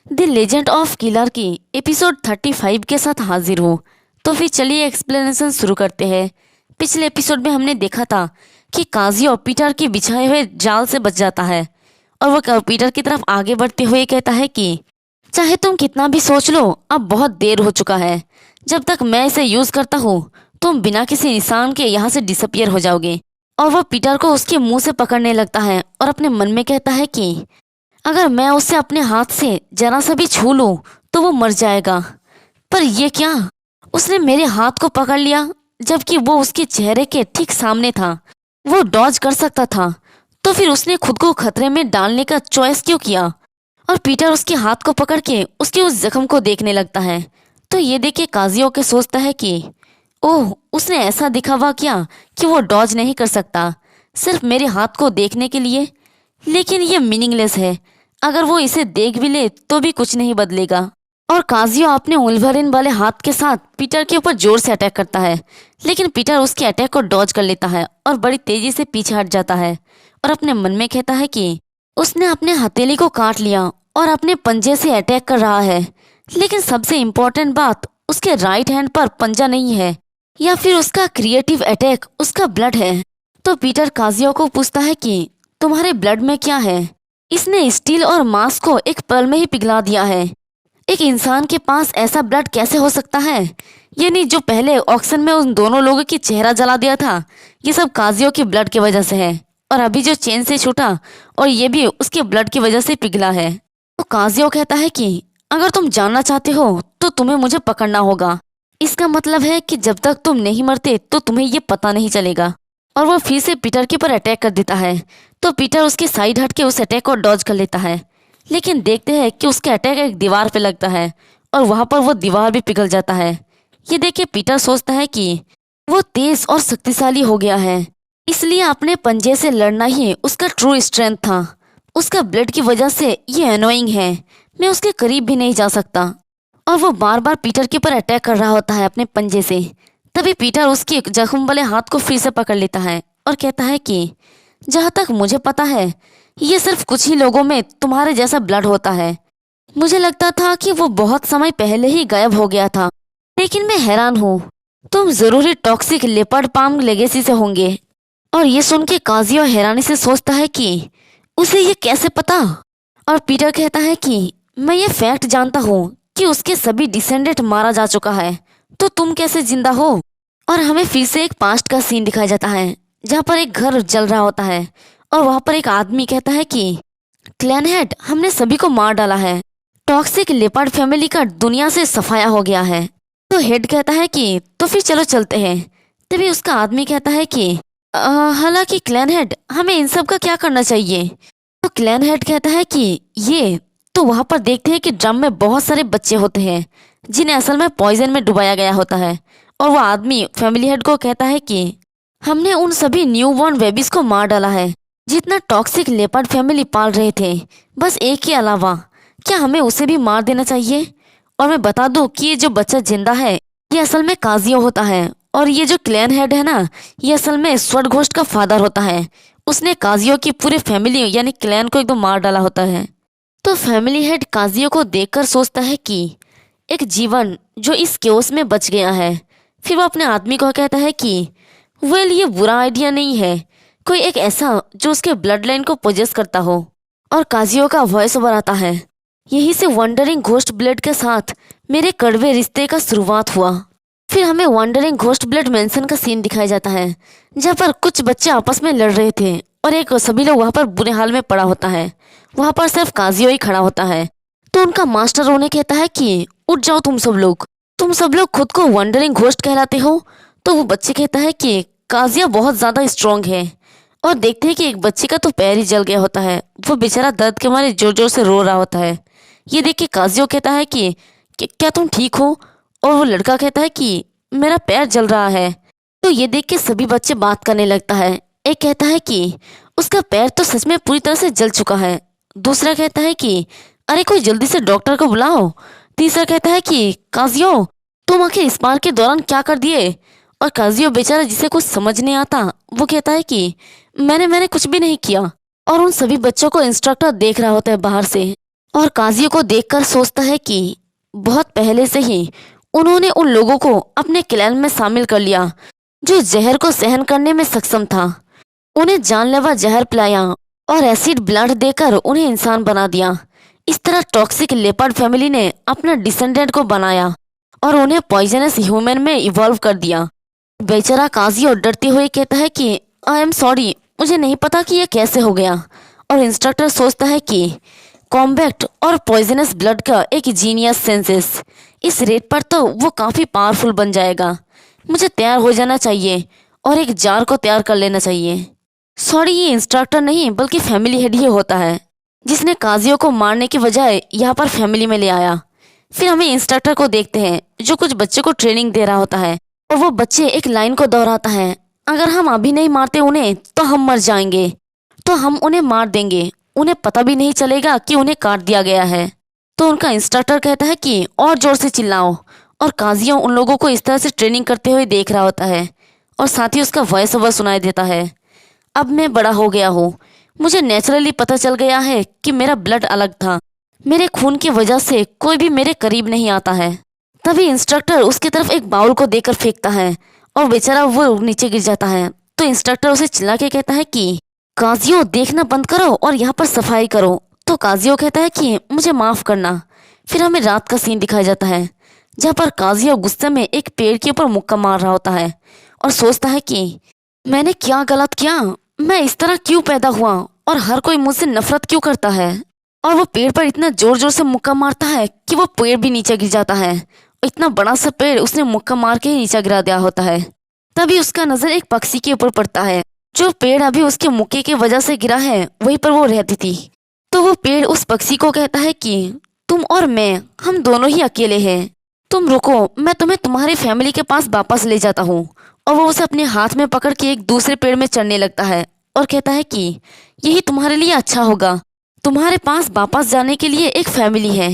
The legend of killer की episode 35 के साथ हाजिर हूँ। तो फिर चलिए एक्सप्लेनेशन शुरू करते हैं। पिछले एपिसोड में हमने देखा था कि काजियो पीटर के बिछाए हुए जाल से बच जाता है और वह पीटर की तरफ आगे बढ़ते हुए कहता है कि चाहे तुम कितना भी सोच लो, अब बहुत देर हो चुका है। जब तक मैं इसे यूज करता हूँ तुम बिना किसी निशान के यहाँ से डिसअपियर हो जाओगे। और वह पीटर को उसके मुंह से पकड़ने लगता है और अपने मन में कहता है कि अगर मैं उसे अपने हाथ से जरा सा भी छू लूं तो वो मर जाएगा। पर ये क्या, उसने मेरे हाथ को पकड़ लिया जबकि वो उसके चेहरे के ठीक सामने था। वो डॉज कर सकता था, तो फिर उसने खुद को खतरे में डालने का चॉइस क्यों किया। और पीटर उसके हाथ को पकड़ के उसके उस जख्म को देखने लगता है। तो ये देख के काजियो के सोचता है कि ओह, उसने ऐसा दिखावा किया कि वो डॉज नहीं कर सकता सिर्फ मेरे हाथ को देखने के लिए। लेकिन ये मीनिंगलेस है, अगर वो इसे देख भी ले तो भी कुछ नहीं बदलेगा। और काजियो अपने वुल्वरिन वाले हाथ के साथ पीटर के ऊपर जोर से अटैक करता है, लेकिन पीटर उसके अटैक को डॉज कर लेता है और बड़ी तेजी से पीछे हट जाता है और अपने मन में कहता है कि उसने अपने हथेली को काट लिया और अपने पंजे से अटैक कर रहा है। लेकिन सबसे इम्पोर्टेंट बात, उसके राइट हैंड पर पंजा नहीं है, या फिर उसका क्रिएटिव अटैक उसका ब्लड है। तो पीटर काजियो को पूछता है कि तुम्हारे ब्लड में क्या है। इसने स्टील और मांस को एक पल में ही पिघला दिया है। एक इंसान के पास ऐसा ब्लड कैसे हो सकता है। यानी जो पहले ऑक्शन में उन दोनों लोगों की चेहरा जला दिया था, ये सब काजियो के ब्लड की वजह से है। और अभी जो चेन से छूटा और ये भी उसके ब्लड की वजह से पिघला है। तो काजियो कहता है कि अगर तुम जानना चाहते हो तो तुम्हें मुझे पकड़ना होगा। इसका मतलब है कि जब तक तुम नहीं मरते तो तुम्हें ये पता नहीं चलेगा। और वो फिर से पीटर के ऊपर अटैक कर देता है। तो पीटर उसके साइड हट के उस अटैक को डॉज कर लेता है, लेकिन देखते हैं कि उसके अटैक एक दीवार पे लगता है और वहां पर वो दीवार भी पिघल जाता है। ये देख के पीटर सोचता है कि वो तेज और शक्तिशाली हो गया है, इसलिए अपने पंजे से लड़ना ही उसका ट्रू स्ट्रेंथ था। उसका ब्लड की वजह से ये एनोइंग है, मैं उसके करीब भी नहीं जा सकता। और वो बार बार पीटर के ऊपर अटैक कर रहा होता है अपने पंजे से। तभी पीटर उसके जख्म वाले हाथ को फिर से पकड़ लेता है और कहता है कि जहाँ तक मुझे पता है ये सिर्फ कुछ ही लोगों में तुम्हारे जैसा ब्लड होता है। मुझे लगता था कि वो बहुत समय पहले ही गायब हो गया था, लेकिन मैं हैरान हूँ। तुम जरूरी टॉक्सिक लेपर्ड पाम लेगेसी से होंगे। और ये सुन के काजियो हैरानी से सोचता है कि उसे ये कैसे पता। और पीटर कहता है कि मैं ये फैक्ट जानता हूँ कि उसके सभी डिसेंडेंट मारा जा चुका है, तो तुम कैसे जिंदा हो। और हमें फिर से एक पास्ट का सीन दिखाया जाता है जहाँ पर एक घर जल रहा होता है और वहाँ पर एक आदमी कहता है कि क्लैन हेड, हमने सभी को मार डाला है। टॉक्सिक लेपर्ड फैमिली का दुनिया से सफाया हो गया है। तो हेड कहता है कि तो फिर चलो चलते हैं। तभी उसका आदमी कहता है कि हालांकि क्लैन हेड, हमें इन सब का क्या करना चाहिए। तो क्लैन हेड कहता है कि ये तो वहां पर देखते हैं कि ड्रम में बहुत सारे बच्चे होते हैं जिन्हें असल में पॉइजन में डुबाया गया होता है। और वो आदमी फैमिली हेड को कहता है कि हमने उन सभी न्यू बॉर्न बेबीज को मार डाला है जितना टॉक्सिक लेपर्ड फैमिली पाल रहे थे, बस एक के अलावा। क्या हमें उसे भी मार देना चाहिए। और मैं बता दूं कि ये जो बच्चा जिंदा है ये असल में काजियो होता है, और ये जो क्लैन हेड है ना, ये असल में स्वर्ड घोस्ट का फादर होता है। उसने काजियो की पूरी फैमिली यानी क्लैन को एकदम मार डाला होता है। तो फैमिली हेड काजियो को देखकर सोचता है कि एक जीवन जो इस केओस में बच गया है। फिर वो अपने आदमी को कहता है कि वेल, ये बुरा आइडिया नहीं है, कोई एक ऐसा जो उसके ब्लड लाइन को पोजेस करता हो। और काजियो का वॉइस ओवर आता है, यही से वंडरिंग घोस्ट ब्लड के साथ मेरे कड़वे रिश्ते का शुरुआत हुआ। फिर हमें वंडरिंग घोस्ट ब्लड मेंशन का सीन दिखाया जाता है जहाँ पर कुछ बच्चे आपस में लड़ रहे थे और एक सभी लोग वहाँ पर बुरे हाल में पड़ा होता है। वहाँ पर सिर्फ काजियो ही खड़ा होता है। तो उनका मास्टर उन्हें कहता है कि उठ जाओ तुम सब लोग खुद को वंडरिंग घोस्ट कहलाते हो। तो वो बच्चे कहता है कि काजिया बहुत ज्यादा स्ट्रांग है। और देखते हैं कि एक बच्चे का तो पैर ही जल गया होता है, वो बेचारा दर्द के मारे जोर जोर से रो रहा होता है। ये देख के काजियो कहता है कि क्या तुम ठीक हो। और वो लड़का कहता है कि मेरा पैर जल रहा है। तो ये देख के सभी बच्चे बात करने लगता है। एक कहता है कि उसका पैर तो सच में पूरी तरह से जल चुका है। दूसरा कहता है कि अरे कोई जल्दी से डॉक्टर को बुलाओ। तीसरा कहता है कि काजियो, तुम आखिर इस बार के दौरान क्या कर दिए। और काजियो बेचारा जिसे कुछ समझ नहीं आता वो कहता है कि मैंने कुछ भी नहीं किया। और उन सभी बच्चों को इंस्ट्रक्टर देख रहा होता है बाहर से। और काजियो को देखकर सोचता है कि बहुत पहले से ही उन्होंने उन लोगों को अपने क्लैन में शामिल कर लिया जो जहर को सहन करने में सक्षम था। उन्हें जानलेवा जहर पिलाया और एसिड ब्लड देकर उन्हें इंसान बना दिया। इस तरह टॉक्सिक लेपर्ड फैमिली ने अपना डिसेंडेंट को बनाया और उन्हें पॉइजनस ह्यूमन में इवॉल्व कर दिया। बेचारा काजियो डरते हुए कहता है कि आई एम सॉरी, मुझे नहीं पता कि यह कैसे हो गया। और इंस्ट्रक्टर सोचता है कि कॉम्बैक्ट और पॉइजनस ब्लड का एक जीनियस सेंसेस, इस रेट पर तो वो काफ़ी पावरफुल बन जाएगा। मुझे तैयार हो जाना चाहिए और एक जार को तैयार कर लेना चाहिए। सॉरी, ये इंस्ट्रक्टर नहीं बल्कि फैमिली हेड ही होता है जिसने काजियो को मारने के बजाय यहाँ पर फैमिली में ले आया। फिर हमें इंस्ट्रक्टर को देखते हैं जो कुछ बच्चे को ट्रेनिंग दे रहा होता है और वो बच्चे एक लाइन को दोहराता है, अगर हम अभी नहीं मारते उन्हें तो हम मर जाएंगे, तो हम उन्हें मार देंगे, उन्हें पता भी नहीं चलेगा कि उन्हें काट दिया गया है। तो उनका इंस्ट्रक्टर कहता है कि और जोर से चिल्लाओ। और काजियो उन लोगों को इस तरह से ट्रेनिंग करते हुए देख रहा होता है और साथ ही उसका वॉइस ओवर सुनाई देता है। अब मैं बड़ा हो गया हूँ, मुझे नेचुरली पता चल गया है कि मेरा ब्लड अलग था, मेरे खून की वजह से कोई भी मेरे करीब नहीं आता है। तभी इंस्ट्रक्टर उसकी तरफ एक बाउल को देकर फेंकता है और बेचारा वो नीचे गिर जाता है। तो इंस्ट्रक्टर उसे चिल्ला के कहता है कि काजियो देखना बंद करो और यहाँ पर सफाई करो। तो काजियो कहता है कि मुझे माफ़ करना। फिर हमें रात का सीन दिखाया जाता है जहाँ पर काजियो गुस्से में एक पेड़ के ऊपर मुक्का मार रहा होता है और सोचता है कि मैंने क्या गलत किया, मैं इस तरह क्यों पैदा हुआ और हर कोई मुझसे नफरत क्यों करता है। और वो पेड़ पर इतना जोर जोर से मुक्का मारता है कि वो पेड़ भी नीचे गिर जाता है। इतना बड़ा सा पेड़ उसने मुक्का मार के ही नीचे गिरा दिया होता है। तभी उसका नजर एक पक्षी के ऊपर पड़ता है। जो पेड़ अभी उसके मुक्के की वजह से गिरा है वहीं पर वो रहती थी। तो वो पेड़ उस पक्षी को कहता है कि तुम और मैं, हम दोनों ही अकेले हैं, तुम रुको, मैं तुम्हें तुम्हारी फैमिली के पास वापस ले जाता हूँ। और वो उसे अपने हाथ में पकड़ के एक दूसरे पेड़ में चढ़ने लगता है और कहता है कि यही तुम्हारे लिए अच्छा होगा, तुम्हारे पास वापस जाने के लिए एक फैमिली है।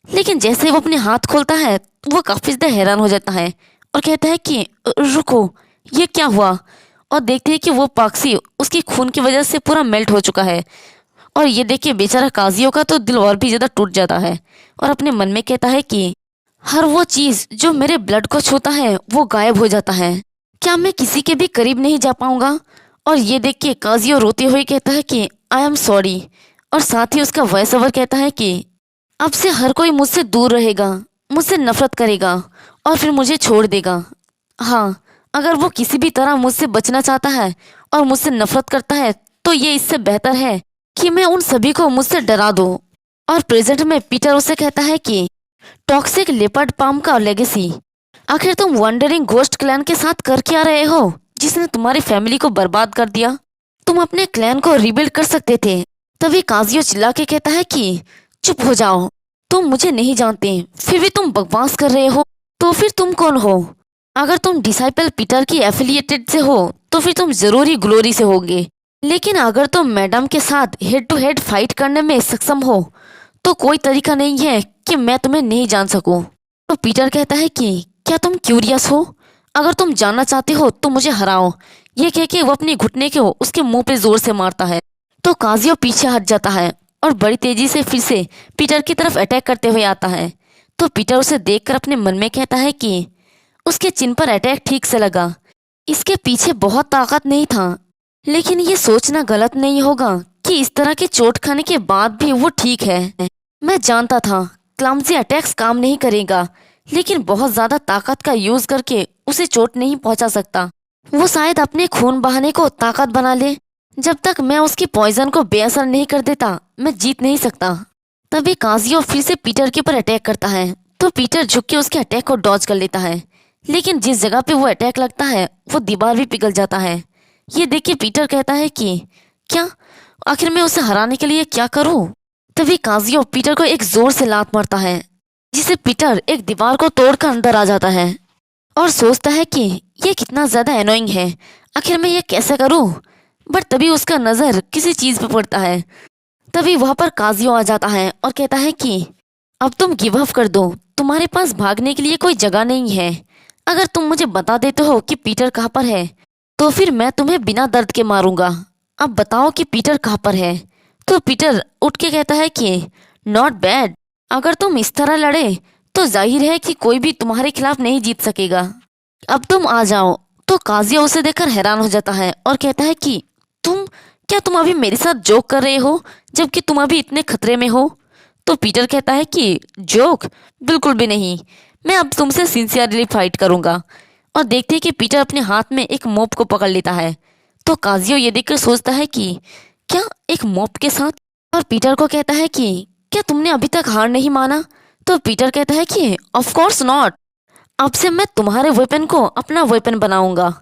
लेकिन जैसे वो अपने हाथ खोलता है वो काफ़ी ज़्यादा हैरान हो जाता है और कहता है कि रुको, ये क्या हुआ। और देखते हैं कि वो पक्षी उसकी खून की वजह से पूरा मेल्ट हो चुका है। और ये देख के बेचारा काजियो का तो दिल और भी ज़्यादा टूट जाता है और अपने मन में कहता है कि हर वो चीज़ जो मेरे ब्लड को छूता है वो गायब हो जाता है, क्या मैं किसी के भी करीब नहीं जा पाऊंगा। और ये देख के काजियो रोते हुए कहता है कि आई एम सॉरी। और साथ ही उसका वॉइस ओवर कहता है कि अब से हर कोई मुझसे दूर रहेगा, मुझसे नफरत करेगा और फिर मुझे छोड़ देगा। हाँ, अगर वो किसी भी तरह मुझसे बचना चाहता है और मुझसे नफरत करता है तो ये इससे बेहतर है कि मैं उन सभी को मुझसे डरा दूँ। और प्रेजेंट में पीटर उसे कहता है कि टॉक्सिक लेपर्ड पाम का लेगेसी, आखिर तुम वंडरिंग घोस्ट क्लैन के साथ कर क्या रहे हो जिसने तुम्हारी फैमिली को बर्बाद कर दिया। तुम अपने क्लैन को रिबिल्ड कर सकते थे। तभी काजियो चिल्ला के कहता है कि चुप हो जाओ, तुम मुझे नहीं जानते फिर भी तुम बकवास कर रहे हो। तो फिर तुम कौन हो? अगर तुम डिसाइपल पीटर की एफिलिएटेड से हो तो फिर तुम जरूर ही ग्लोरी से होगे, लेकिन अगर तुम मैडम के साथ हेड टू हेड फाइट करने में सक्षम हो तो कोई तरीका नहीं है कि मैं तुम्हें नहीं जान सकूं। तो पीटर कहता है कि क्या तुम क्यूरियस हो? अगर तुम जानना चाहते हो तो मुझे हराओ। ये कह के वो अपने घुटने को उसके मुंह पे जोर से मारता है। तो काजियो पीछे हट जाता है और बड़ी तेजी से फिर से पीटर की तरफ अटैक करते हुए आता है। तो पीटर उसे देखकर अपने मन में कहता है कि उसके चिन पर अटैक ठीक से लगा, इसके पीछे बहुत ताकत नहीं था। लेकिन ये सोचना गलत नहीं होगा कि इस तरह के चोट खाने के बाद भी वो ठीक है। मैं जानता था क्लमजी अटैक्स काम नहीं करेगा, लेकिन बहुत ज्यादा ताकत का यूज करके उसे चोट नहीं पहुंचा सकता। वो शायद अपने खून बहाने को ताकत बना ले। जब तक मैं उसकी पॉइजन को बेअसर नहीं कर देता मैं जीत नहीं सकता। तभी काजियो फिर से पीटर के ऊपर अटैक करता है। तो पीटर झुक के उसके अटैक को डॉज कर लेता है, लेकिन जिस जगह पे वो अटैक लगता है वो दीवार भी पिघल जाता है। ये देख के पीटर कहता है कि क्या, आखिर मैं उसे हराने के लिए क्या करूं? तभी काजियो पीटर को एक जोर से लात मारता है जिसे पीटर एक दीवार को तोड़कर अंदर आ जाता है और सोचता है कि ये कितना ज्यादा एनोइंग है, आखिर मैं ये कैसे करूं। बट तभी उसका नजर किसी चीज पे पड़ता है। तभी वहां पर काजियो आ जाता है और कहता है कि अब तुम गिव अप कर दो, तुम्हारे पास भागने के लिए कोई जगह नहीं है। अगर तुम मुझे बता देते हो कि पीटर कहाँ पर है तो फिर मैं तुम्हें बिना दर्द के मारूंगा। अब बताओ कि पीटर कहाँ पर है। तो पीटर उठ के कहता है कि नॉट बैड। अगर तुम इस तरह लड़े तो जाहिर है कि कोई भी तुम्हारे खिलाफ नहीं जीत सकेगा। अब तुम आ जाओ। तो काजिया उसे देखकर हैरान हो जाता है और कहता है कि तुम अभी मेरे साथ जोक कर रहे हो जबकि तुम अभी इतने खतरे में हो। तो पीटर कहता है कि जोक बिल्कुल भी नहीं, मैं अब तुमसे सिंसियरली फाइट करूंगा। और देखते हैं कि पीटर अपने हाथ में एक मोप को पकड़ लेता है। तो काजियो ये देखकर सोचता है कि क्या एक मोप के साथ, और पीटर को कहता है कि क्या तुमने अभी तक हार नहीं माना। तो पीटर कहता है कि ऑफ कोर्स नॉट, अब से मैं तुम्हारे वेपन को अपना वेपन बनाऊंगा।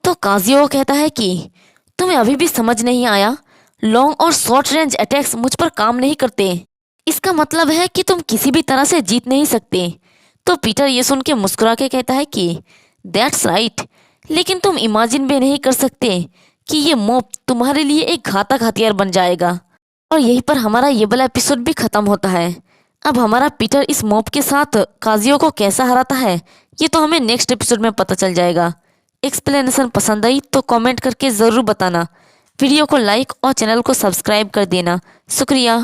तो काजियो कहता है कि तुम्हें अभी भी समझ नहीं आया, लॉन्ग और शॉर्ट रेंज अटैक्स मुझ पर काम नहीं करते। इसका मतलब है कि तुम किसी भी तरह से जीत नहीं सकते। तो पीटर ये सुन के मुस्कुरा के कहता है कि दैट्स राइट, लेकिन तुम इमेजिन भी नहीं कर सकते कि ये मोप तुम्हारे लिए एक घातक हथियार बन जाएगा। और यहीं पर हमारा ये वाला एपिसोड भी खत्म होता है। अब हमारा पीटर इस मोप के साथ काजियो को कैसा हराता है ये तो हमें नेक्स्ट एपिसोड में पता चल जाएगा। एक्सप्लेनेशन पसंद आई तो कमेंट करके ज़रूर बताना। वीडियो को लाइक और चैनल को सब्सक्राइब कर देना। शुक्रिया।